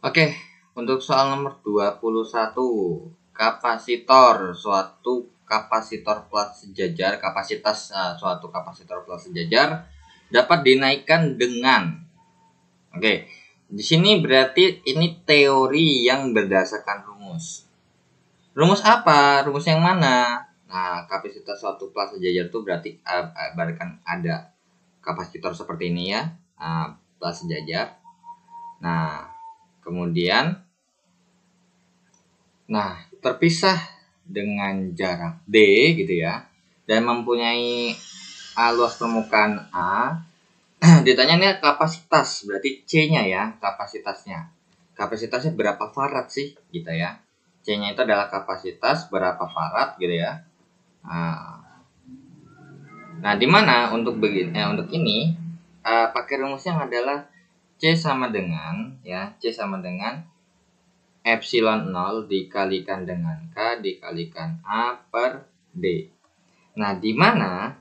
Oke, untuk soal nomor 21, kapasitor suatu kapasitor plat sejajar, kapasitas suatu kapasitor plat sejajar dapat dinaikkan dengan. Oke, di sini berarti ini teori yang berdasarkan rumus. Rumus apa? Rumus yang mana? Nah, kapasitas suatu plat sejajar itu berarti ibaratkan ada kapasitor seperti ini ya, plat sejajar. Nah, kemudian terpisah dengan jarak D gitu ya, dan mempunyai luas permukaan A. Ditanya nih kapasitas, berarti C-nya ya, kapasitasnya. Kapasitasnya berapa farad sih gitu ya. C-nya itu adalah kapasitas berapa farad gitu ya. Nah, di mana untuk untuk ini pakai rumus yang adalah C sama dengan epsilon 0 dikalikan dengan K dikalikan A per D. Nah, di mana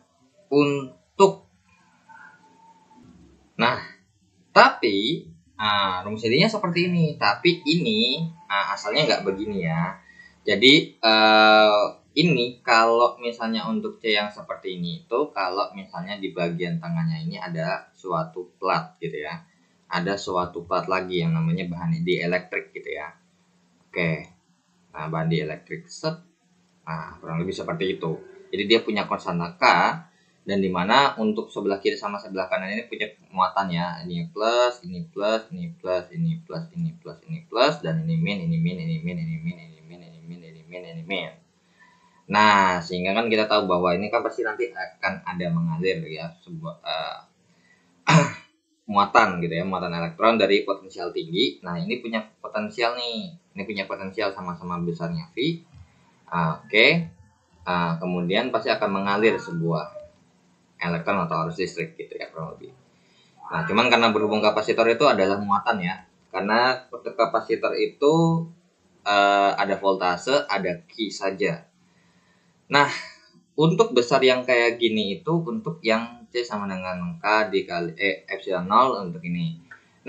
untuk tapi rumus intinya seperti ini. Tapi ini asalnya nggak begini ya. Jadi ini kalau misalnya untuk C yang seperti ini itu kalau misalnya di bagian tengahnya ini ada suatu plat gitu ya. Ada suatu plat lagi yang namanya bahan dielektrik gitu ya. Oke. Nah, bahan dielektrik set. Nah, kurang lebih seperti itu. Jadi dia punya konstanta K, dan dimana untuk sebelah kiri sama sebelah kanan ini punya muatan ya. Ini plus, ini plus, ini plus, ini plus, ini plus, ini plus, dan ini min, ini min, ini min, ini min, ini min, ini min, ini min, ini min. Nah, sehingga kan kita tahu bahwa ini kan pasti nanti akan ada mengalir ya sebuah muatan gitu ya, muatan elektron dari potensial tinggi. Nah, ini punya potensial nih. Ini punya potensial sama-sama besarnya V. Oke. Kemudian pasti akan mengalir sebuah elektron atau arus listrik gitu ya kurang lebih. Nah, cuman karena berhubung kapasitor itu adalah muatan ya. Karena kapasitor itu ada voltase, ada Q saja. Nah, untuk besar yang kayak gini itu untuk yang C sama dengan K dikali epsilon 0 untuk ini.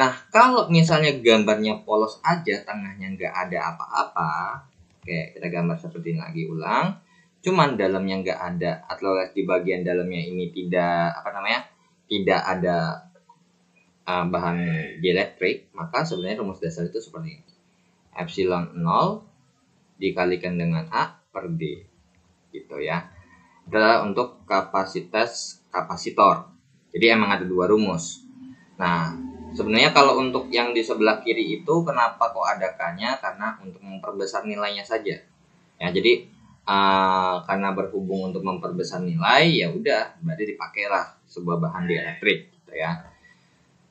Nah, kalau misalnya gambarnya polos aja, tengahnya nggak ada apa-apa. Oke, kita gambar seperti ini lagi ulang. Cuman dalamnya nggak ada, atau di bagian dalamnya ini tidak tidak ada bahan dielektrik, maka sebenarnya rumus dasar itu seperti ini. Epsilon 0 dikalikan dengan A per D. Gitu ya. Adalah untuk kapasitas kapasitor. Jadi emang ada dua rumus. Nah, sebenarnya kalau untuk yang di sebelah kiri itu kenapa kok ada K-nya? Karena untuk memperbesar nilainya saja. Ya, jadi karena berhubung untuk memperbesar nilai, ya udah berarti dipakailah sebuah bahan dielektrik gitu ya.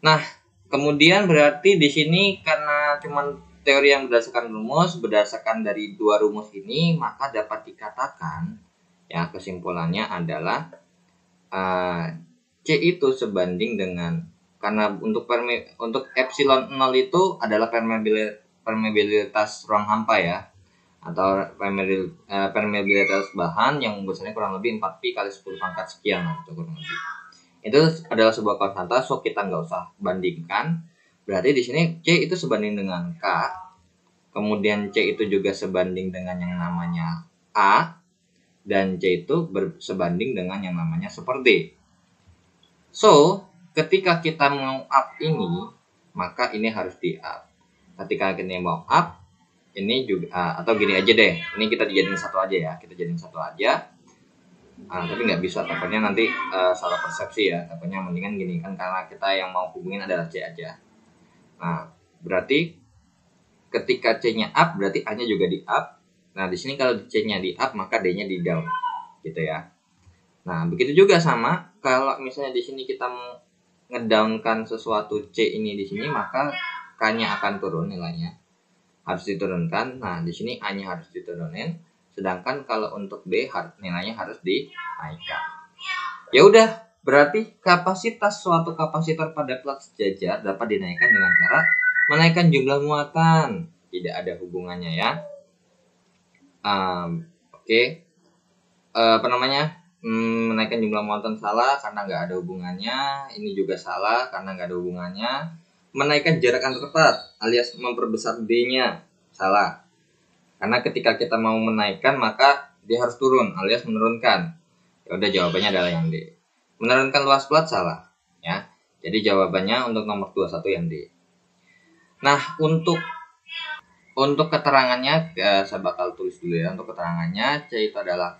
Nah, kemudian berarti di sini karena cuman teori yang berdasarkan rumus, berdasarkan dari dua rumus ini, maka dapat dikatakan ya kesimpulannya adalah C itu sebanding dengan, karena untuk epsilon 0 itu adalah permeabilitas ruang hampa ya, atau permeabilitas bahan yang besarnya kurang lebih 4pi kali 10 pangkat sekian atau kurang lebih. Itu adalah sebuah konstanta, so kita nggak usah bandingkan. Berarti di sini C itu sebanding dengan K, kemudian C itu juga sebanding dengan yang namanya A, dan C itu sebanding dengan yang namanya super D. So, ketika kita mau up ini, maka ini harus di up. Ketika kita mau up, ini juga atau gini aja deh. Ini kita dijadiin satu aja ya. Kita jadiin satu aja. Tapi nggak bisa, takutnya nanti salah persepsi ya. Takutnya mendingan gini kan, karena kita yang mau hubungin adalah C aja. Nah, berarti ketika C-nya up, berarti A-nya juga di up. Nah, di sini kalau C-nya di up, maka D-nya di down. Gitu ya. Nah, begitu juga sama kalau misalnya di sini kita mau ngedownkan sesuatu C ini di sini, maka K-nya akan turun nilainya. Harus diturunkan. Nah, di sini A-nya harus diturunin. Sedangkan kalau untuk D nilainya harus dinaikkan. Ya udah, berarti kapasitas suatu kapasitor pada plat sejajar dapat dinaikkan dengan cara menaikkan jumlah muatan. Tidak ada hubungannya ya. Oke. Menaikkan jumlah muatan salah karena nggak ada hubungannya. Ini juga salah karena nggak ada hubungannya. menaikkan jarak antar part alias memperbesar D-nya. Salah. Karena ketika kita mau menaikkan maka dia harus turun alias menurunkan. Ya udah, jawabannya adalah yang D. Menurunkan luas plat salah, ya. Jadi jawabannya untuk nomor 21 yang D. Nah, untuk keterangannya saya bakal tulis dulu ya. Untuk keterangannya C itu adalah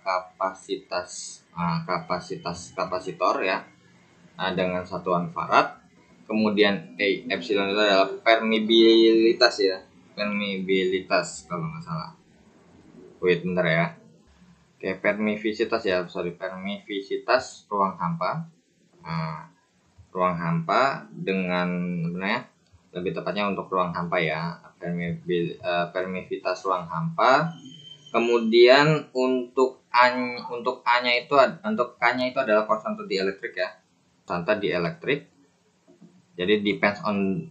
kapasitor ya, dengan satuan farad. Kemudian epsilon itu adalah permeabilitas ya, permeabilitas kalau nggak salah. Wait bentar ya. Oke, permivisitas ruang hampa. Ruang hampa dengan sebenarnya lebih tepatnya untuk ruang hampa ya, permivitas ruang hampa. Kemudian untuk K-nya itu adalah konstanta dielektrik ya, konstanta dielektrik. Jadi depends on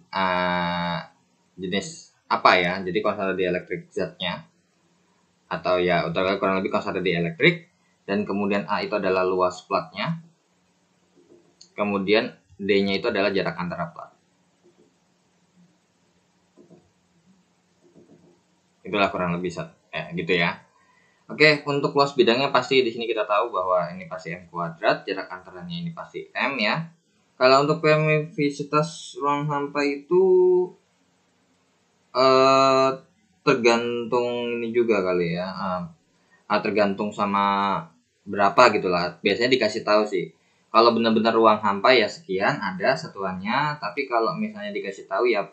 jenis apa ya, jadi konstanta dielektrik zatnya atau ya kurang lebih konstanta dielektrik. Dan kemudian A itu adalah luas platnya, kemudian D-nya itu adalah jarak antara plat. Itulah kurang lebih gitu ya. Oke, untuk luas bidangnya pasti di sini kita tahu bahwa ini pasti M kuadrat, jarak antaranya ini pasti M ya. Kalau untuk permivisitas ruang hampa itu tergantung ini juga kali ya. Tergantung sama berapa gitulah. Biasanya dikasih tahu sih. Kalau benar-benar ruang hampa ya sekian ada satuannya, tapi kalau misalnya dikasih tahu ya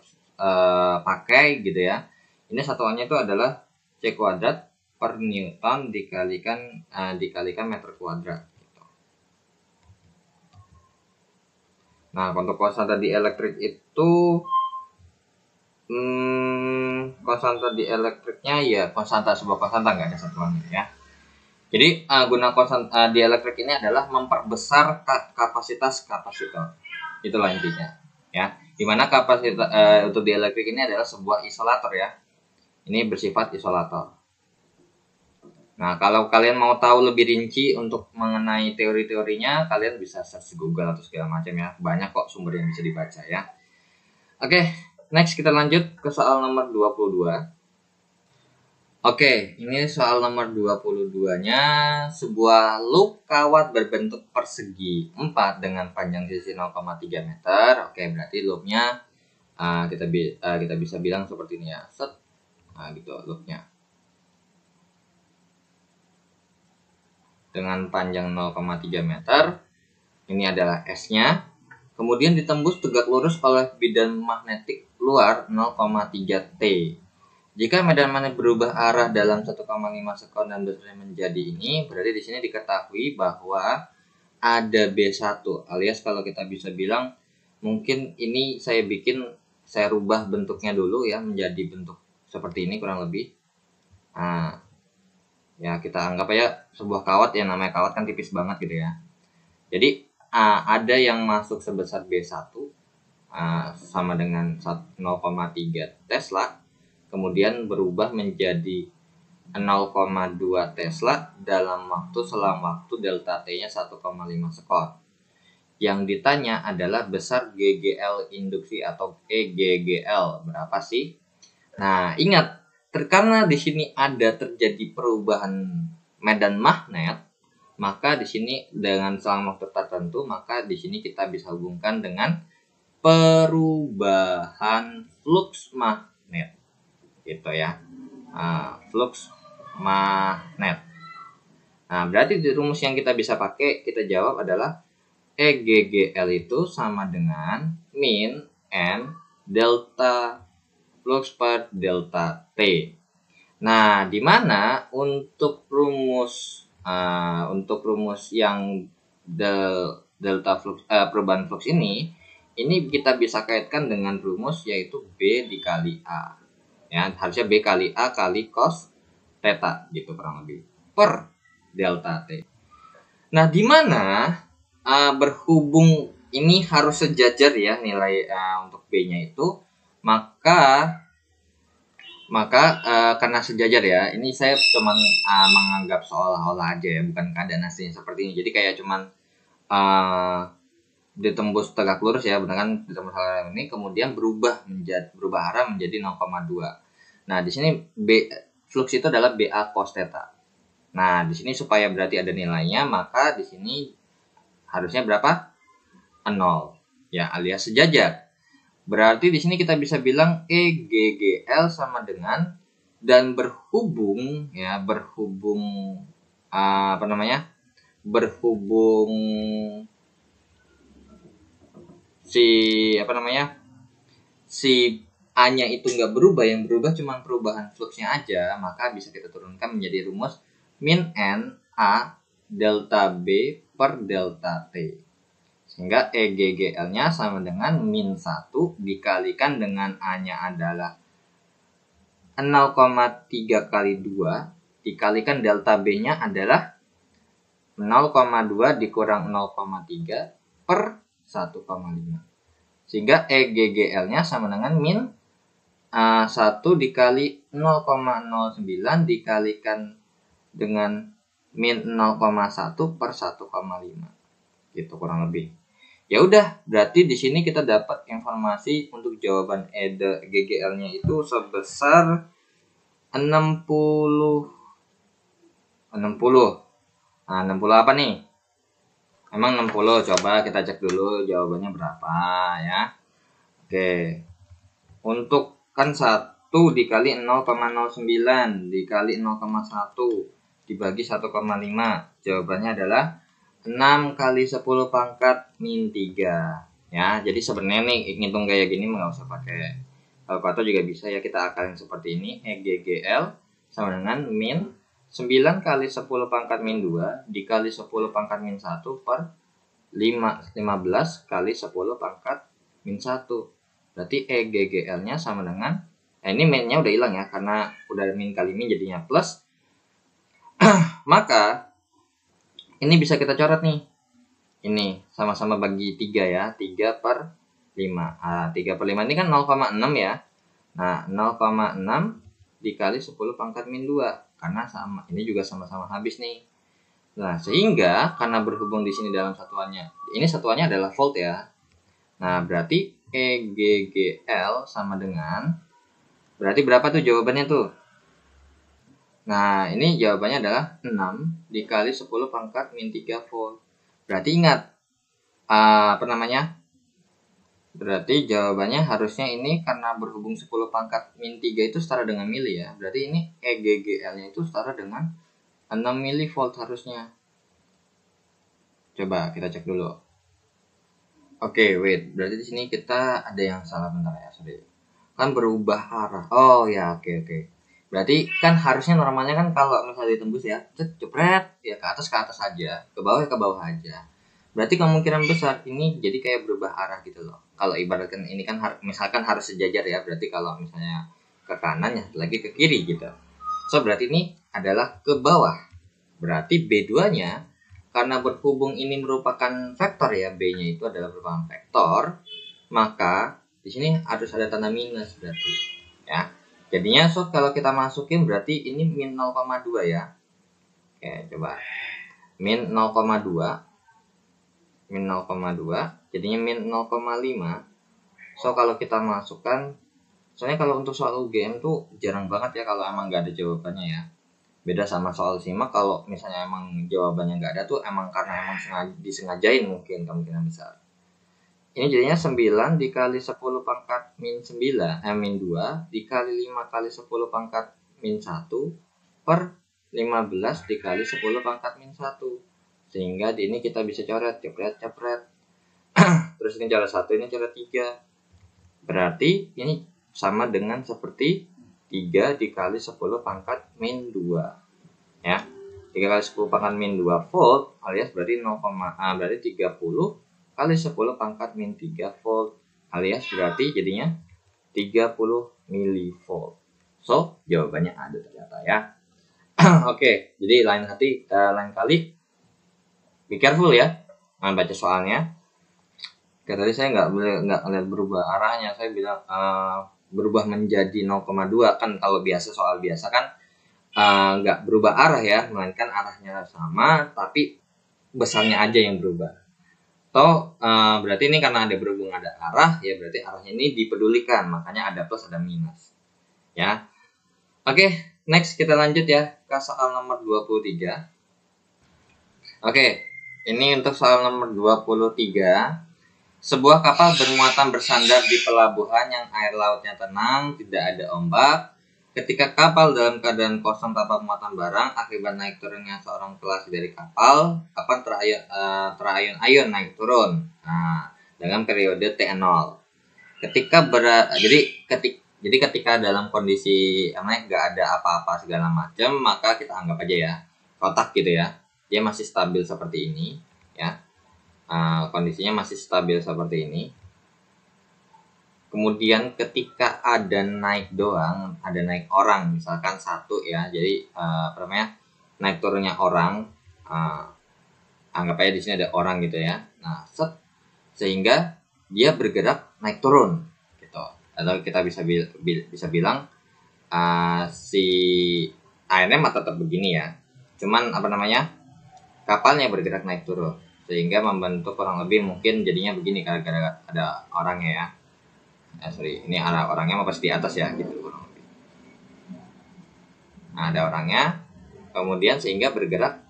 pakai gitu ya. Ini satuannya itu adalah C kuadrat per Newton dikalikan meter kuadrat. Gitu. Nah, untuk konstanta dielektrik itu konstanta dielektriknya ya sebuah konstanta, nggak ada satuannya ya. Jadi guna konstanta dielektrik ini adalah memperbesar kapasitas kapasitor. Itulah intinya ya. Dimana kapasitas untuk dielektrik ini adalah sebuah isolator ya. Ini bersifat isolator. Nah, kalau kalian mau tahu lebih rinci untuk mengenai teori-teorinya, kalian bisa search Google atau segala macam ya. Banyak kok sumber yang bisa dibaca ya. Oke, next kita lanjut ke soal nomor 22. Oke, ini soal nomor 22-nya, sebuah loop kawat berbentuk persegi 4 dengan panjang sisi 0,3 meter. Oke, berarti loopnya kita bisa bilang seperti ini ya. Set. Nah, gitu loopnya. Dengan panjang 0,3 meter. Ini adalah S-nya. Kemudian ditembus tegak lurus oleh bidan magnetik luar 0,3 T. Jika medan magnet berubah arah dalam 1,5 sekon dan besarnya menjadi ini, berarti di sini diketahui bahwa ada B1 alias kalau kita bisa bilang mungkin ini saya rubah bentuknya dulu ya menjadi bentuk seperti ini kurang lebih. Nah, ya kita anggap aja sebuah kawat ya, namanya kawat kan tipis banget gitu ya. Jadi ada yang masuk sebesar B1 sama dengan 0,3 Tesla, kemudian berubah menjadi 0,2 Tesla selang waktu delta T-nya 1,5 sekon. Yang ditanya adalah besar GGL induksi atau EGGL berapa sih? Nah, ingat, karena di sini ada terjadi perubahan medan magnet, maka di sini dengan selang waktu tertentu, maka di sini kita bisa hubungkan dengan perubahan flux magnet, gitu ya. Flux magnet. Nah, berarti di rumus yang kita bisa pakai, kita jawab adalah EGGL itu sama dengan min N delta flux per delta T. Nah, di mana untuk rumus yang delta flux perubahan flux ini kita bisa kaitkan dengan rumus yaitu B dikali A. Ya, harusnya B kali A kali cos theta gitu kurang lebih per delta T. Nah, di mana berhubung ini harus sejajar ya nilai untuk B-nya itu, maka karena sejajar ya, ini saya cuman menganggap seolah-olah aja ya, bukan keadaan aslinya seperti ini. Jadi kayak cuman ditembus tegak lurus ya, benar kan, ditembus arah ini kemudian berubah arah menjadi 0,2. Nah, di sini flux itu adalah BA cos theta. Nah, di sini supaya berarti ada nilainya, maka di sini harusnya berapa? 0 ya, alias sejajar. Berarti di sini kita bisa bilang EGGL sama dengan, dan berhubung si A-nya itu nggak berubah, yang berubah cuma perubahan fluxnya aja, maka bisa kita turunkan menjadi rumus min N A delta B per delta T. Sehingga EGGL-nya sama dengan min 1 dikalikan dengan A-nya adalah 0,3 kali 2 dikalikan delta B-nya adalah 0,2 dikurang 0,3 per 1,5. Sehingga EGGL-nya sama dengan min 1 dikali 0,09 dikalikan dengan min 0,1 per 1,5. Gitu kurang lebih. Ya udah, berarti di sini kita dapat informasi untuk jawaban EGGL-nya itu sebesar 60. Nah, 60 apa nih? Emang 60, coba kita cek dulu jawabannya berapa ya. Oke. Untuk kan 1 dikali 0,09 dikali 0,1 dibagi 1,5. Jawabannya adalah 6 kali 10 pangkat min 3. Ya, jadi sebenarnya nih ngitung kayak gini nggak usah pakai kalkulator juga bisa ya, kita akalin seperti ini. EGGL sama dengan min 9 kali 10 pangkat min 2 dikali 10 pangkat min 1 per 15 kali 10 pangkat min 1. Berarti EGGL-nya sama dengan, ini min-nya udah hilang ya, karena udah min kali min jadinya plus. Maka, ini bisa kita coret nih. Ini sama-sama bagi 3 ya, 3 per 5. 3 per 5 ini kan 0,6 ya. Nah, 0,6 dikali 10 pangkat min 2. Karena sama, ini juga sama-sama habis nih. Nah, sehingga karena berhubung di sini dalam satuannya, ini satuannya adalah volt ya. Nah, berarti EGGL sama dengan, berarti berapa tuh jawabannya tuh? Nah, ini jawabannya adalah 6 dikali 10 pangkat min 3 volt. Berarti ingat, berarti jawabannya harusnya ini karena berhubung 10 pangkat min 3 itu setara dengan mili ya. Berarti ini EGGL-nya itu setara dengan 6 milivolt harusnya. Coba kita cek dulu. Oke, wait. Berarti di sini kita ada yang salah, bentar ya, sorry. Kan berubah arah. Oh ya, oke. Berarti kan harusnya normalnya kan kalau misalnya ditembus ya, cepret ya ke atas aja, ke bawah aja. Berarti kemungkinan besar ini jadi kayak berubah arah gitu loh. Kalau ibaratkan ini kan misalkan harus sejajar ya, berarti kalau misalnya ke kanan ya lagi ke kiri gitu. So berarti ini adalah ke bawah. Berarti B2-nya karena berhubung ini merupakan vektor ya, B-nya itu adalah merupakan vektor, maka di sini harus ada tanda minus berarti ya. Jadinya so kalau kita masukin berarti ini min 0,2 ya. Oke, coba. Min 0,2 jadinya min 0,5. So kalau kita masukkan, soalnya kalau untuk soal UGM tuh jarang banget ya kalau emang nggak ada jawabannya ya. Beda sama soal SIMA, kalau misalnya emang jawabannya nggak ada tuh emang karena emang disengajain mungkin kemungkinan besar. Ini jadinya 9 dikali 10 pangkat min 9 min 2 dikali 5 kali 10 pangkat min 1 per 15 dikali 10 pangkat min 1. Sehingga di ini kita bisa coret, cepret. Terus ini coret 1, ini coret 3. Berarti ini sama dengan seperti 3 dikali 10 pangkat min 2. Ya. 3 kali 10 pangkat min 2 volt alias berarti berarti 30 kali 10 pangkat min 3 volt alias berarti jadinya 30 milivolt. So, jawabannya ada ternyata ya. Oke, jadi lain kali be careful ya, baca soalnya. Kayak tadi saya nggak lihat berubah arahnya, saya bilang berubah menjadi 0,2 kan. Kalau soal biasa kan nggak berubah arah ya, melainkan arahnya sama tapi besarnya aja yang berubah. Atau berarti ini karena ada berhubung ada arah, ya berarti arahnya ini dipedulikan, makanya ada plus ada minus. Ya. Oke, next kita lanjut ya ke soal nomor 23. Oke, ini untuk soal nomor 23. Sebuah kapal bermuatan bersandar di pelabuhan yang air lautnya tenang, tidak ada ombak. Ketika kapal dalam keadaan kosong tanpa muatan barang, akibat naik turunnya seorang pelasi dari kapal akan terayun-ayun naik turun. Nah, dengan periode T0. Ketika dalam kondisi nggak ada apa-apa segala macam, maka kita anggap aja ya kotak gitu ya, dia masih stabil seperti ini ya. Kondisinya masih stabil seperti ini. Kemudian ketika ada naik doang, ada naik orang misalkan satu ya, jadi naik turunnya orang, anggap aja di sini ada orang gitu ya. Nah, sehingga dia bergerak naik turun gitu. Atau kita bisa bilang si ANM tetap begini ya. Cuman kapalnya bergerak naik turun, sehingga membentuk kurang lebih mungkin jadinya begini gara-gara ada orangnya ya. Ini arah orangnya mau pasti di atas ya gitu kurang lebih. Nah, ada orangnya, kemudian sehingga bergerak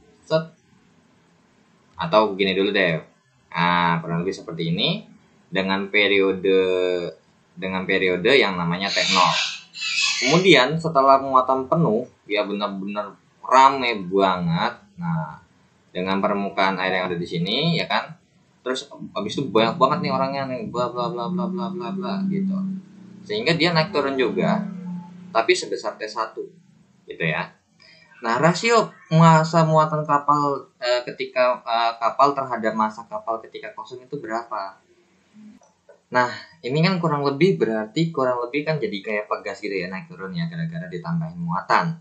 atau begini dulu deh. Nah, kurang lebih seperti ini dengan periode yang namanya T0. Kemudian setelah muatan penuh, ya benar-benar rame banget. Nah, dengan permukaan air yang ada di sini ya kan. Terus habis itu banyak banget nih orangnya nih, bla bla bla bla bla bla bla gitu. Sehingga dia naik turun juga, tapi sebesar T1 gitu ya. Nah, rasio massa muatan kapal ketika kapal terhadap massa kapal ketika kosong itu berapa? Nah, ini kan kurang lebih kan jadi kayak pegas gitu ya naik turun ya, gara-gara ditambahin muatan.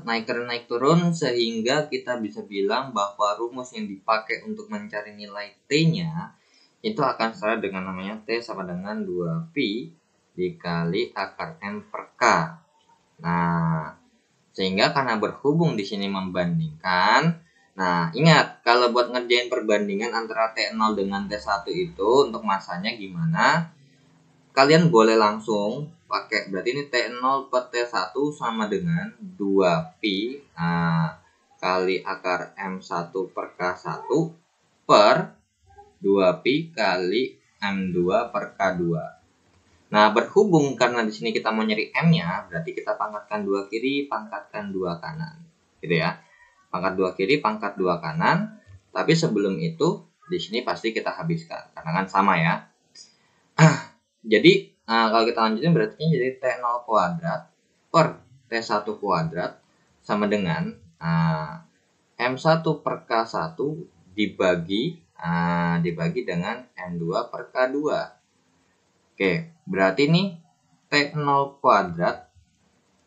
Naik turun sehingga kita bisa bilang bahwa rumus yang dipakai untuk mencari nilai T-nya itu akan setara dengan namanya T sama dengan 2pi dikali akar M per K. Nah, sehingga karena berhubung di sini membandingkan, nah ingat kalau buat ngerjain perbandingan antara T0 dengan T1 itu untuk masanya gimana? Kalian boleh langsung pakai, berarti ini T0 per T1 sama dengan 2pi kali akar M1 per K1 per 2pi kali M2 per K2. Nah, berhubung karena di sini kita mau nyari M-nya, berarti kita pangkatkan 2 kiri, pangkatkan 2 kanan. Gitu ya. Pangkat 2 kiri, pangkat 2 kanan. Tapi sebelum itu, di sini pasti kita habiskan. Karena kan sama ya. Jadi, kalau kita lanjutin berarti jadi T0 kuadrat per T1 kuadrat sama dengan M1 per K1 dibagi dengan M2 per K2. Oke, berarti ini T0 kuadrat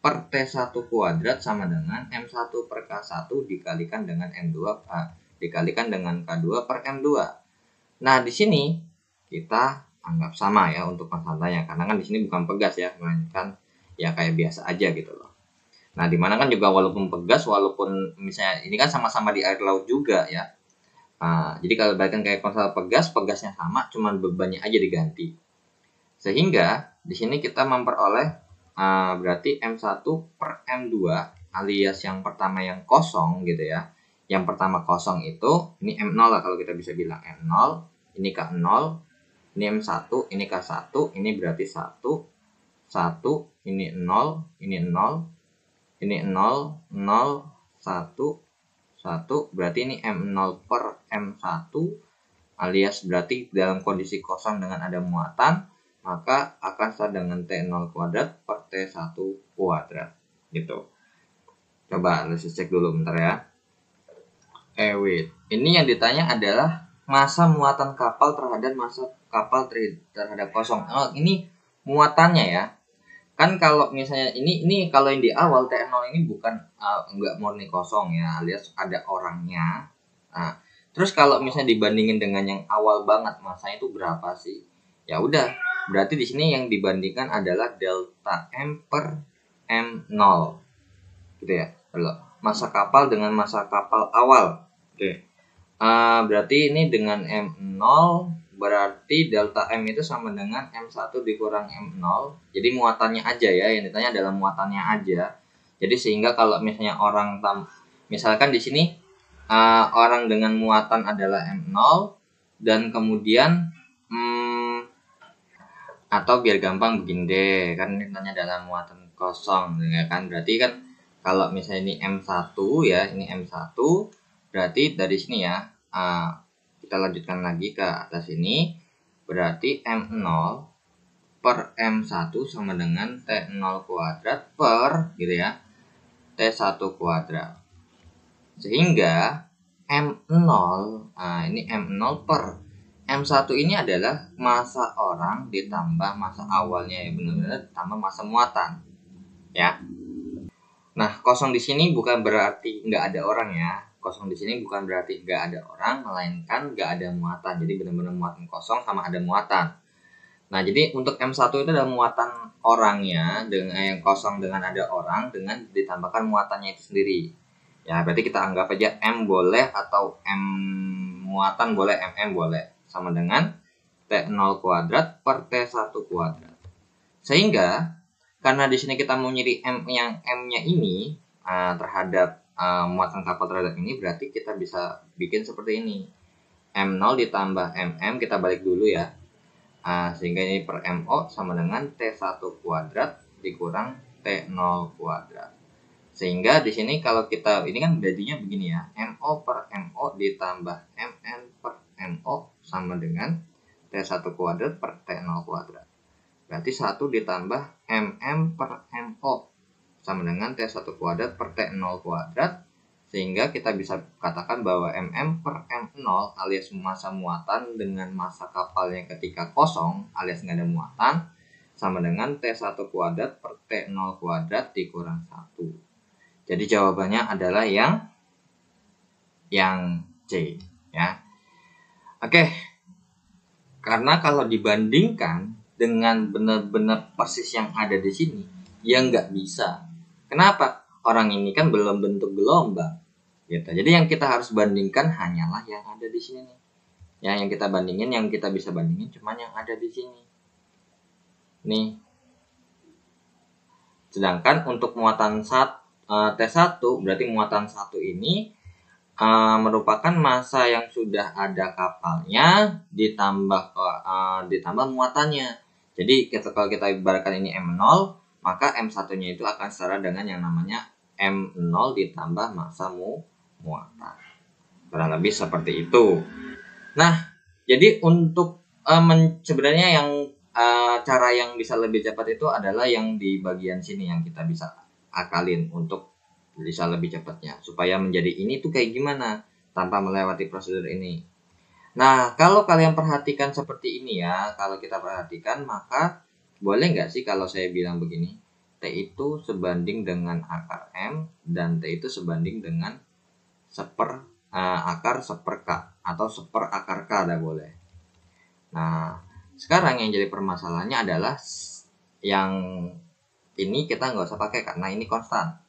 per T1 kuadrat sama dengan M1 per K1 dikalikan dengan M2 dikalikan dengan K2 per M2. Nah, di sini kita anggap sama ya untuk masalahnya, karena kan di sini bukan pegas ya, melainkan ya kayak biasa aja gitu loh. Nah, dimana kan juga walaupun pegas, walaupun misalnya ini kan sama-sama di air laut juga ya. Jadi kalau bahkan kayak konsol pegasnya sama, cuman bebannya aja diganti. Sehingga di sini kita memperoleh berarti M1 per M2 alias yang pertama yang kosong gitu ya. Yang pertama kosong itu ini M0 lah kalau kita bisa bilang M0, ini K0, ini M1, ini K1, ini berarti 1, 1, ini 0, ini 0, ini 0, 0, 1, 1, berarti ini M0 per M1 alias berarti dalam kondisi kosong dengan ada muatan, maka akan sama dengan T0 kuadrat per T1 kuadrat gitu. Coba let's cek dulu bentar ya. Wait. Ini yang ditanya adalah massa muatan kapal terhadap massa kapal terhadap kosong. Oh, ini muatannya ya. Kan kalau misalnya ini kalau yang di awal T0 ini bukan enggak murni kosong ya, alias ada orangnya. Nah, terus kalau misalnya dibandingin dengan yang awal banget massanya itu berapa sih? Ya udah, berarti di sini yang dibandingkan adalah delta M per M0. Gitu ya. Massa kapal dengan massa kapal awal. Oke. Berarti ini dengan M0 berarti delta M itu sama dengan M1 dikurang M0. Jadi muatannya aja ya, yang ditanya adalah muatannya aja. Jadi sehingga kalau misalnya misalkan di sini orang dengan muatan adalah M0 dan kemudian atau biar gampang begini deh, kan ditanya dalam muatan kosong ya kan. Berarti kan kalau misalnya ini M1 ya, ini M1 berarti dari sini ya, kita lanjutkan lagi ke atas ini, berarti M0 per M1 sama dengan T0 kuadrat per gitu ya, T1 kuadrat. Sehingga M0, ini M0 per M1 ini adalah massa orang ditambah massa awalnya ya, benar-benar ditambah massa muatan ya. Nah, kosong di sini bukan berarti nggak ada orang ya. Kosong di sini bukan berarti nggak ada orang, melainkan nggak ada muatan. Jadi benar-benar muatan kosong sama ada muatan. Nah, jadi untuk M1 itu adalah muatan orangnya dengan yang kosong dengan ada orang dengan ditambahkan muatannya itu sendiri. Ya, berarti kita anggap aja M boleh atau M muatan boleh, MM boleh. Sama dengan T0 kuadrat per T1 kuadrat. Sehingga karena di sini kita mau nyari M-nya ini terhadap muatan kapal terhadap ini, berarti kita bisa bikin seperti ini. M0 ditambah MM, kita balik dulu ya. Sehingga ini per MO sama dengan T1 kuadrat dikurang T0 kuadrat. Sehingga di sini kalau kita, ini kan jadinya begini ya. MO per MO ditambah MN per MO sama dengan T1 kuadrat per T0 kuadrat. Berarti 1 ditambah MM per MO sama dengan T1 kuadrat per T0 kuadrat. Sehingga kita bisa katakan bahwa MM per M0 alias massa muatan dengan massa kapal yang ketika kosong alias nggak ada muatan sama dengan T1 kuadrat per T0 kuadrat dikurang 1. Jadi jawabannya adalah yang C ya. Oke. Karena kalau dibandingkan dengan benar-benar persis yang ada di sini, ya nggak bisa. Kenapa? Orang ini kan belum bentuk gelombang. Gitu. Jadi yang kita harus bandingkan hanyalah yang ada di sini. Ya, yang kita bandingin, yang kita bisa bandingin cuma yang ada di sini. Nih. Sedangkan untuk muatan T1, berarti muatan 1 ini merupakan massa yang sudah ada kapalnya ditambah muatannya. Jadi kalau kita ibaratkan ini M0, maka M1-nya itu akan setara dengan yang namanya M0 ditambah massa muatan. Kurang lebih seperti itu. Nah, jadi untuk sebenarnya yang cara yang bisa lebih cepat itu adalah yang di bagian sini yang kita bisa akalin untuk bisa lebih cepatnya supaya menjadi ini tuh kayak gimana tanpa melewati prosedur ini. Nah, kalau kalian perhatikan seperti ini ya, kalau kita perhatikan maka boleh nggak sih kalau saya bilang begini, T itu sebanding dengan akar M dan T itu sebanding dengan akar seper K atau seper akar K dah boleh. Nah, sekarang yang jadi permasalahannya adalah yang ini kita nggak usah pakai karena ini konstan.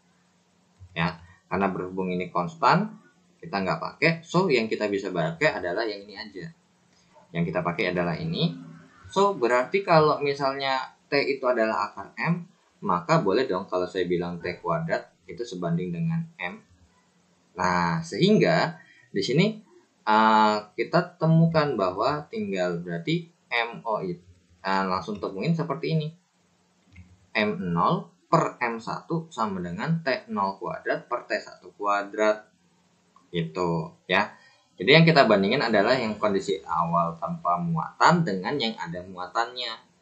Ya, karena berhubung ini konstan, kita nggak pakai. So, yang kita bisa pakai adalah yang ini aja. Yang kita pakai adalah ini. So, berarti kalau misalnya T itu adalah akar M, maka boleh dong kalau saya bilang T kuadrat itu sebanding dengan M. Nah, sehingga di sini kita temukan bahwa tinggal berarti MO itu langsung temuin seperti ini. M0 per M1 sama dengan T0 kuadrat per T1 kuadrat. Gitu ya. Jadi yang kita bandingin adalah yang kondisi awal tanpa muatan dengan yang ada muatannya.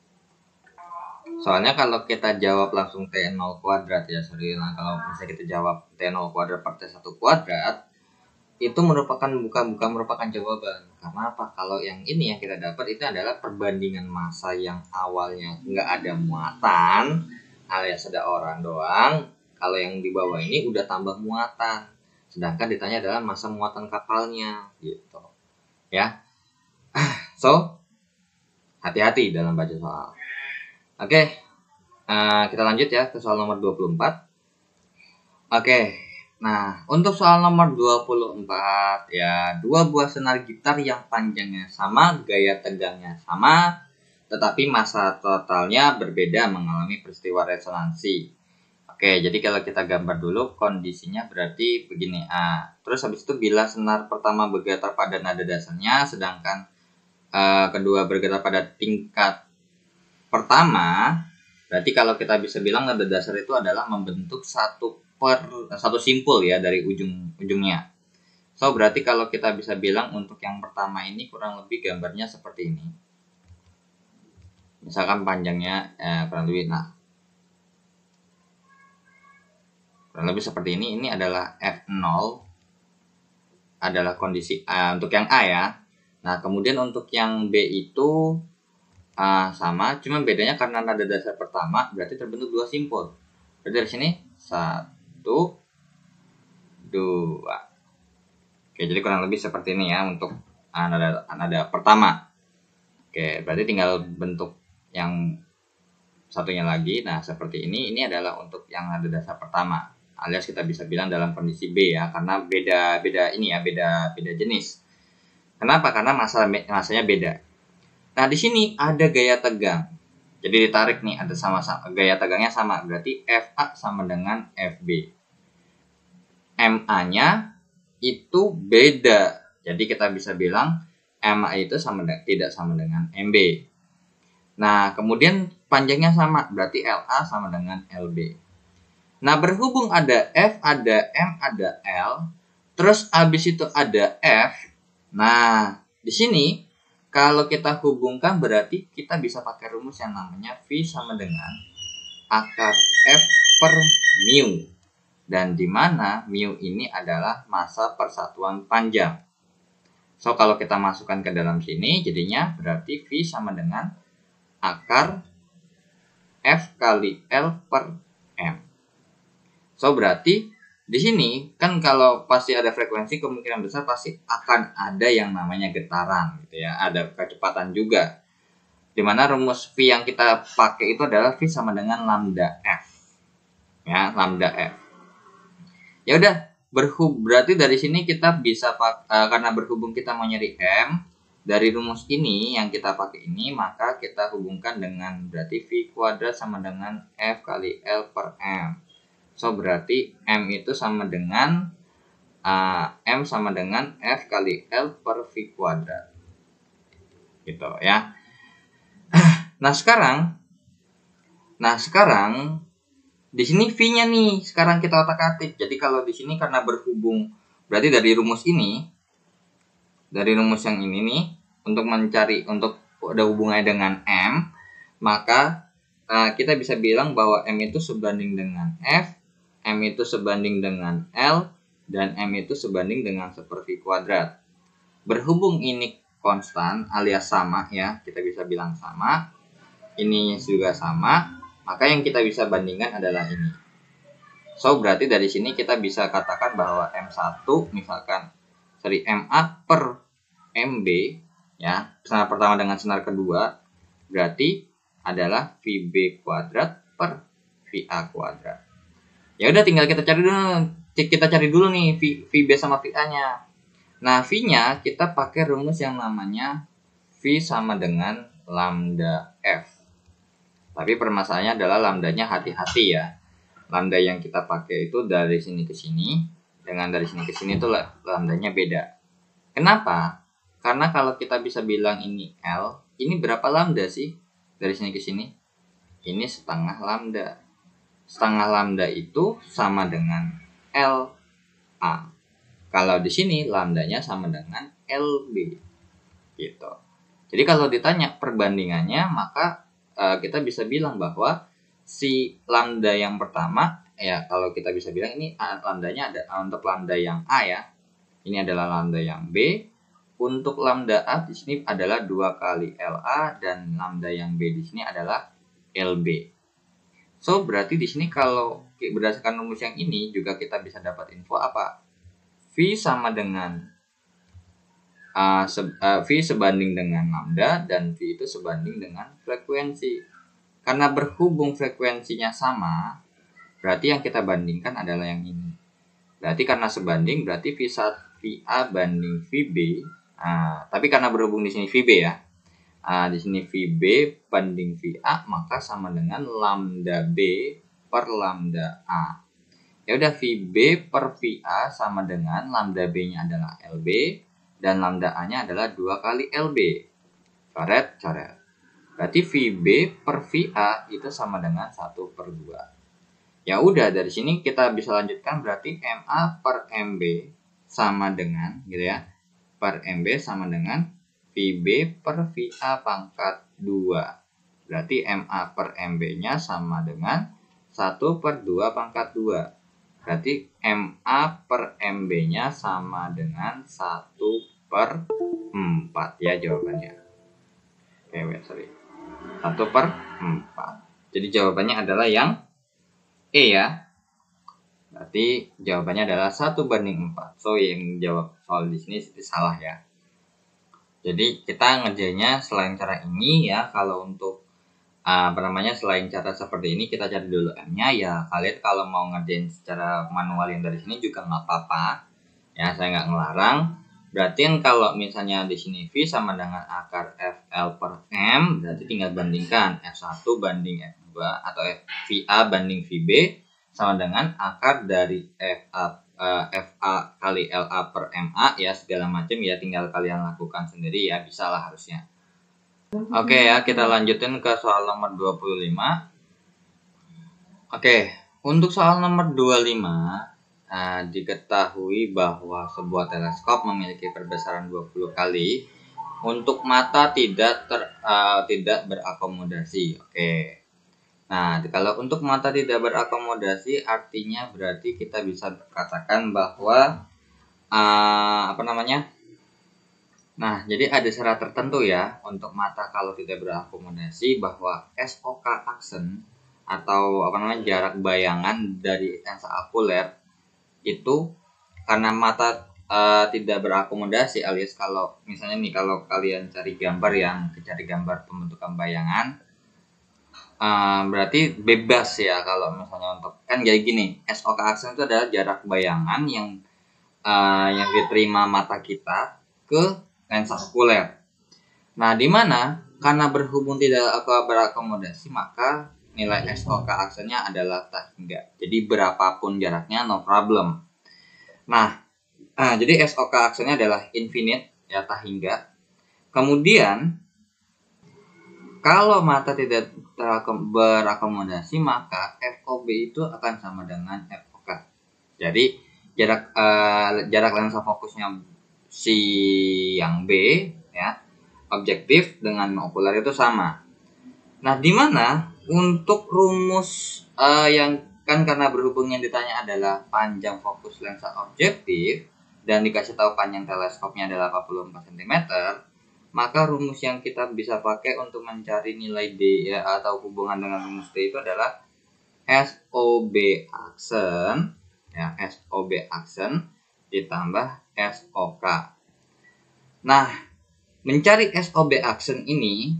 Soalnya kalau kita jawab langsung T0 kuadrat ya, kalau misalnya kita jawab T0 kuadrat per T1 kuadrat, itu bukan merupakan jawaban. Karena apa? Kalau yang ini yang kita dapat itu adalah perbandingan massa yang awalnya nggak ada muatan alias ada orang doang. Kalau yang di bawah ini udah tambah muatan. Sedangkan ditanya adalah massa muatan kapalnya gitu. Ya. So, hati-hati dalam baca soal. Oke. Kita lanjut ya ke soal nomor 24. Oke. Nah, untuk soal nomor 24 ya, dua buah senar gitar yang panjangnya sama, gaya tegangnya sama, tetapi massa totalnya berbeda mengalami peristiwa resonansi. Oke, jadi kalau kita gambar dulu kondisinya berarti begini. Terus habis itu bila senar pertama bergetar pada nada dasarnya, sedangkan kedua bergetar pada tingkat pertama, berarti kalau kita bisa bilang nada dasar itu adalah membentuk satu simpul ya dari ujungnya. So berarti kalau kita bisa bilang untuk yang pertama ini kurang lebih gambarnya seperti ini. Misalkan panjangnya kurang lebih seperti ini. Ini adalah F0 adalah kondisi untuk yang A ya. Nah kemudian untuk yang B itu sama, cuma bedanya karena nada dasar pertama berarti terbentuk dua simpul. Berarti dari sini 1, 2. Oke, jadi kurang lebih seperti ini ya untuk nada pertama. Oke, berarti tinggal bentuk yang satunya lagi. Nah, seperti ini. Ini adalah untuk yang nada dasar pertama. Alias kita bisa bilang dalam kondisi B ya, karena beda ini ya, beda jenis. Kenapa? Karena masanya beda. Nah, di sini ada gaya tegang. Jadi ditarik nih, ada sama-sama gaya tegangnya sama. Berarti FA sama dengan FB. MA-nya itu beda. Jadi kita bisa bilang MA itu tidak sama dengan MB. Nah, kemudian panjangnya sama, berarti LA sama dengan LB. Nah, berhubung ada F, ada M, ada L, terus habis itu ada F. Nah, di sini kalau kita hubungkan berarti kita bisa pakai rumus yang namanya V sama dengan akar F per mu. Dan di mana mu ini adalah massa persatuan panjang. So, kalau kita masukkan ke dalam sini, jadinya berarti V sama dengan akar F kali L per M. So, berarti di sini kan kalau pasti ada frekuensi, kemungkinan besar pasti akan ada yang namanya getaran gitu ya, ada kecepatan juga. Dimana rumus V yang kita pakai itu adalah V sama dengan lambda F. Ya, lambda F. Ya udah, berarti dari sini kita bisa karena berhubung kita mau nyari M, dari rumus ini yang kita pakai ini, maka kita hubungkan dengan berarti V kuadrat sama dengan F kali L per M. So, berarti M itu sama dengan M sama dengan F kali L per V kuadrat. Gitu ya. Nah, sekarang di sini V-nya nih, sekarang kita otak-atik. Jadi kalau di sini karena berhubung, berarti dari rumus yang ini nih, untuk ada hubungannya dengan M, maka kita bisa bilang bahwa M itu sebanding dengan F, M itu sebanding dengan L, dan M itu sebanding dengan 1/V kuadrat. Berhubung ini konstan alias sama ya, kita bisa bilang sama, ini juga sama, maka yang kita bisa bandingkan adalah ini. So, berarti dari sini kita bisa katakan bahwa M1 misalkan dari MA per MB ya, senar pertama dengan senar kedua berarti adalah VB kuadrat per VA kuadrat. Ya udah, tinggal kita cari dulu nih VB sama VA-nya. Nah, V-nya kita pakai rumus yang namanya V sama dengan lambda F. Tapi permasalahannya adalah lambdanya hati-hati ya. Lambda yang kita pakai itu dari sini ke sini dengan dari sini ke sini itu lambdanya beda. Kenapa? Karena kalau kita bisa bilang ini L, ini berapa lambda sih dari sini ke sini? Ini setengah lambda. Setengah lambda itu sama dengan LA. Kalau di sini lambdanya sama dengan LB. Gitu. Jadi kalau ditanya perbandingannya, maka kita bisa bilang bahwa si lambda yang pertama ya, kalau kita bisa bilang ini lambdanya ada untuk lambda yang A ya. Ini adalah lambda yang B. Untuk lambda A di sini adalah 2 kali LA dan lambda yang B di sini adalah LB. So, berarti di sini kalau berdasarkan rumus yang ini juga kita bisa dapat info apa? V sama dengan V sebanding dengan lambda dan V itu sebanding dengan frekuensi. Karena berhubung frekuensinya sama, berarti yang kita bandingkan adalah yang ini. Berarti karena sebanding, berarti VA banding VB. Tapi karena berhubung di sini VB ya. Di sini VB banding VA, maka sama dengan lambda B per lambda A. Ya udah, VB per VA sama dengan lambda B-nya adalah LB dan lambda A-nya adalah 2 kali LB. Coret. Berarti VB per VA itu sama dengan 1/2. Ya udah, dari sini kita bisa lanjutkan, berarti MA per MB sama dengan gitu ya. Per MB sama dengan VB per VA pangkat 2. Berarti MA per MB-nya sama dengan 1/2 pangkat 2. Berarti MA per MB-nya sama dengan 1/4 ya jawabannya. Oke, sorry. 1/4. Jadi jawabannya adalah yang E ya. Berarti jawabannya adalah 1/4. So yang jawab soal di sini salah ya. Jadi kita ngerjainnya selain cara ini ya. Kalau untuk selain cara seperti ini, kita cari dulu M-nya ya. Kalian kalau mau ngerjain secara manual yang dari sini juga nggak apa-apa ya, saya nggak ngelarang. Berarti kan kalau misalnya di sini V sama dengan akar FL per M, berarti tinggal bandingkan F1 banding F2 atau VA banding VB sama dengan akar dari FA kali LA per MA ya, segala macam ya, tinggal kalian lakukan sendiri ya, bisa lah harusnya. Oke ya, kita lanjutin ke soal nomor 25. Oke, untuk soal nomor 25, diketahui bahwa sebuah teleskop memiliki perbesaran 20 kali untuk mata tidak berakomodasi. Oke. Nah, kalau untuk mata tidak berakomodasi artinya berarti kita bisa katakan bahwa Nah, jadi ada syarat tertentu ya untuk mata kalau tidak berakomodasi, bahwa SOK aksen atau jarak bayangan dari lensa okuler itu karena mata tidak berakomodasi, alias kalau misalnya nih, kalau kalian cari gambar pembentukan bayangan, berarti bebas ya. Kalau misalnya untuk kan kayak gini, SOK aksen itu adalah jarak bayangan yang diterima mata kita ke lensa okuler. Nah, di mana karena berhubung tidak berakomodasi, maka nilai SOK aksennya adalah tak hingga. Jadi berapapun jaraknya no problem. Nah, jadi SOK aksennya adalah infinite ya, tak hingga. Kemudian kalau mata tidak berakomodasi, maka FOB itu akan sama dengan FOK. Jadi jarak lensa fokusnya si yang B ya, objektif dengan okuler itu sama. Nah, di mana untuk rumus yang kan karena berhubung yang ditanya adalah panjang fokus lensa objektif dan dikasih tahu panjang teleskopnya adalah 44 cm, maka rumus yang kita bisa pakai untuk mencari nilai D ya, atau hubungan dengan rumus D itu adalah SOB aksen ya, SOB aksen ditambah SOK. Nah, mencari SOB aksen ini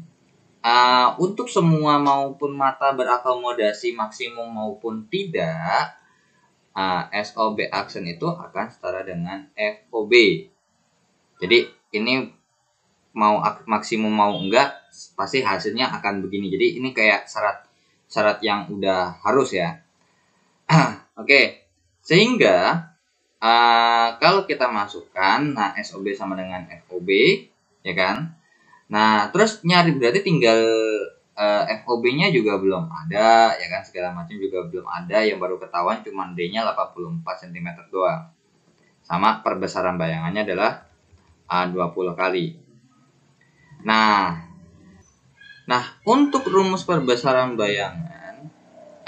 untuk semua maupun mata berakomodasi maksimum maupun tidak, SOB aksen itu akan setara dengan FOB. Jadi ini mau maksimum mau enggak, pasti hasilnya akan begini. Jadi ini kayak syarat yang udah harus ya. Oke. Sehingga kalau kita masukkan, nah SOB sama dengan FOB, ya kan? Nah, terus nyari berarti tinggal FOB-nya juga belum ada, ya kan? Segala macam juga belum ada, yang baru ketahuan cuma D-nya 84 cm doang. Sama perbesaran bayangannya adalah 20 kali. Nah, untuk rumus perbesaran bayangan,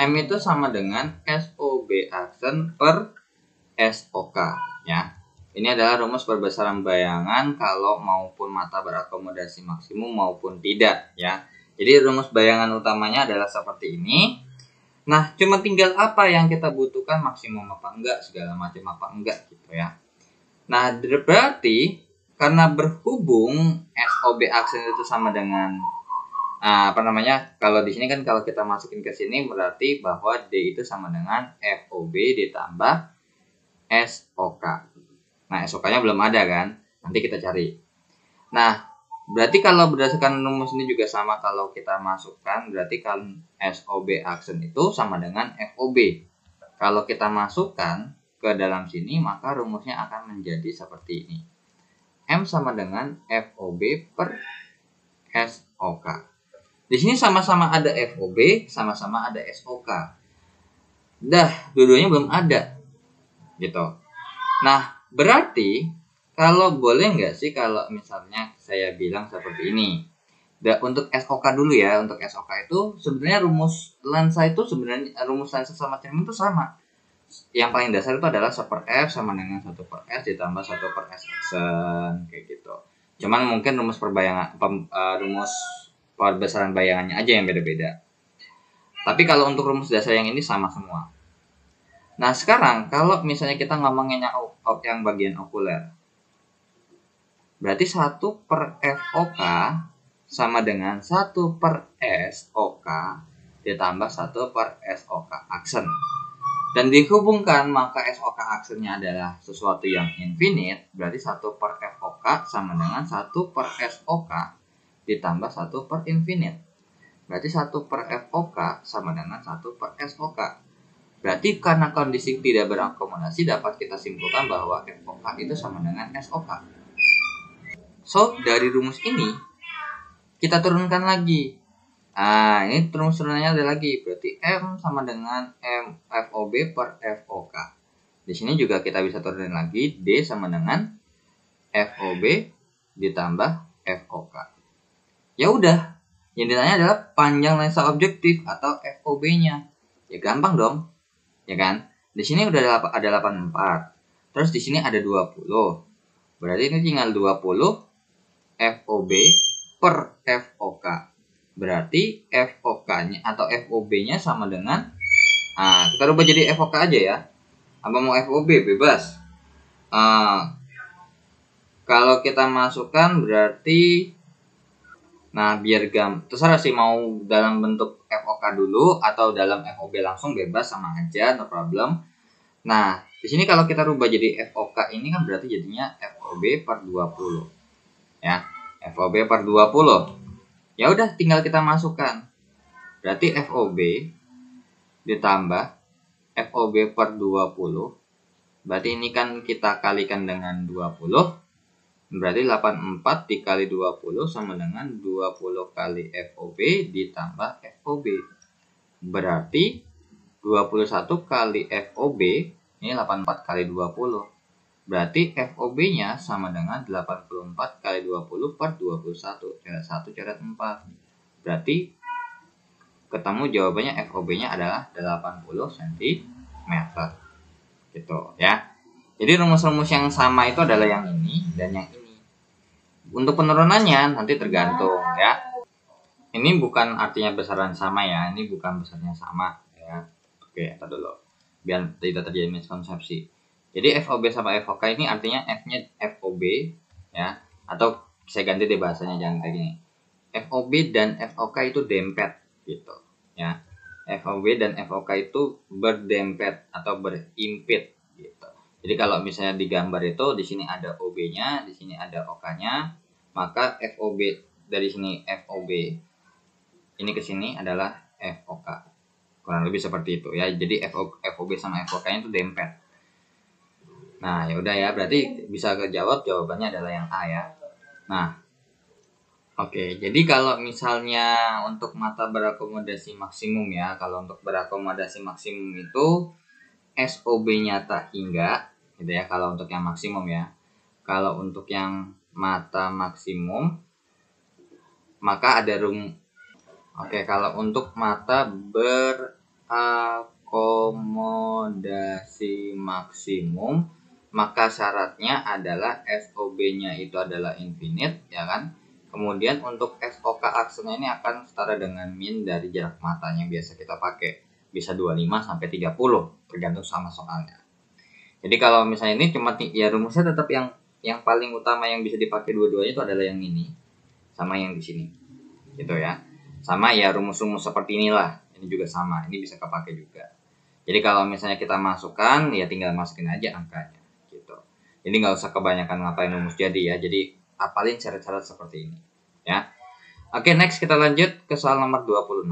M itu sama dengan SOB aksen per SOK ya. Ini adalah rumus perbesaran bayangan kalau maupun mata berakomodasi maksimum maupun tidak ya. Jadi rumus bayangan utamanya adalah seperti ini. Nah, cuma tinggal apa yang kita butuhkan, maksimum apa enggak, segala macam apa enggak gitu ya. Nah, berarti karena berhubung SOB aksen itu sama dengan kalau di sini kan kalau kita masukin ke sini berarti bahwa D itu sama dengan FOB ditambah SOK. Nah, SOK-nya belum ada kan? Nanti kita cari. Nah, berarti kalau berdasarkan rumus ini juga sama kalau kita masukkan, berarti kan SOB aksen itu sama dengan FOB. Kalau kita masukkan ke dalam sini, maka rumusnya akan menjadi seperti ini. M sama dengan FOB per SOK. Di sini sama-sama ada FOB, sama-sama ada SOK. Dua-duanya belum ada. Gitu. Nah, berarti kalau boleh nggak sih kalau misalnya saya bilang seperti ini. Untuk SOK dulu ya, untuk SOK itu sebenarnya rumus lensa sama cermin itu sama. Yang paling dasar itu adalah 1 per F sama dengan 1 per S ditambah 1 per S aksen, kayak gitu. Cuman mungkin rumus perbesaran bayangannya aja yang beda-beda. Tapi kalau untuk rumus dasar yang ini sama semua. Nah, sekarang kalau misalnya kita ngomongin yang bagian okuler, berarti 1 per FOK sama dengan 1 per SOK ditambah 1 per SOK aksen. Dan dihubungkan, maka SOK aksennya adalah sesuatu yang infinite, berarti 1 per FOK sama dengan 1 per SOK ditambah 1 per infinite. Berarti 1 per FOK sama dengan 1 per SOK. Berarti karena kondisi tidak berakomodasi, dapat kita simpulkan bahwa FOK itu sama dengan SOK. So, dari rumus ini, kita turunkan lagi. Nah, ini rumus turunannya ada lagi. Berarti M sama dengan M FOB per FOK. Di sini juga kita bisa turunin lagi. D sama dengan FOB ditambah FOK. Ya udah. Yang ditanya adalah panjang lensa objektif atau FOB-nya. Ya gampang dong. Ya kan? Di sini udah ada 84. Terus di sini ada 20. Berarti ini tinggal 20 FOB per FOK. Berarti FOK-nya atau FOB-nya sama dengan, kita rubah jadi FOK aja ya. Apa mau FOB bebas. Kalau kita masukkan berarti, biar terserah sih mau dalam bentuk FOK dulu atau dalam FOB langsung bebas, sama aja, no problem. Nah, di sini kalau kita rubah jadi FOK ini kan berarti jadinya FOB per 20. Ya, FOB per 20. Ya udah, tinggal kita masukkan. Berarti FOB ditambah FOB per 20. Berarti ini kan kita kalikan dengan 20. Berarti 84 dikali 20 sama dengan 20 kali FOB ditambah FOB. Berarti 21 kali FOB, ini 84 kali 20. Berarti FOB-nya sama dengan 84 kali 20 per 21. Coret 1, coret 4. Berarti ketemu jawabannya FOB-nya adalah 80 cm. Gitu ya. Jadi rumus-rumus yang sama itu adalah yang ini dan yang ini. Untuk penurunannya nanti tergantung ya. Ini bukan artinya besaran sama ya. Ini bukan besarnya sama ya. Oke, kita dulu. Biar tidak terjadi miskonsepsi. Jadi FOB sama FOK ini artinya F-nya FOB ya, atau saya ganti deh bahasanya, jangan kayak gini. FOB dan FOK itu dempet gitu ya. FOB dan FOK itu berdempet atau berimpit gitu. Jadi kalau misalnya di gambar itu di sini ada OB-nya, di sini ada OK-nya, maka FOB dari sini FOB ini ke sini adalah FOK. Kurang lebih seperti itu ya. Jadi FOB sama FOK-nya itu dempet. Nah, ya udah ya, berarti bisa kejawab, jawabannya adalah yang A ya. Nah, oke, jadi kalau misalnya untuk mata berakomodasi maksimum ya, kalau untuk berakomodasi maksimum itu SOB-nya tak hingga, gitu ya, kalau untuk yang maksimum ya. Kalau untuk yang mata maksimum, maka ada kalau untuk mata berakomodasi maksimum, maka syaratnya adalah SOB-nya itu adalah infinite, ya kan? Kemudian untuk SOK aksennya ini akan setara dengan min dari jarak matanya yang biasa kita pakai. Bisa 25 sampai 30, tergantung sama soalnya. Jadi kalau misalnya ini cuma ya rumusnya tetap yang paling utama yang bisa dipakai dua-duanya itu adalah yang ini sama yang di sini. Gitu ya. Sama ya rumus-rumus seperti inilah. Ini juga sama, ini bisa kepake juga. Jadi kalau misalnya kita masukkan, ya tinggal masukin aja angkanya gitu. Jadi nggak usah kebanyakan ngapain rumus jadi ya. Jadi hafalin syarat-syarat seperti ini ya. Oke, next kita lanjut ke soal nomor 26.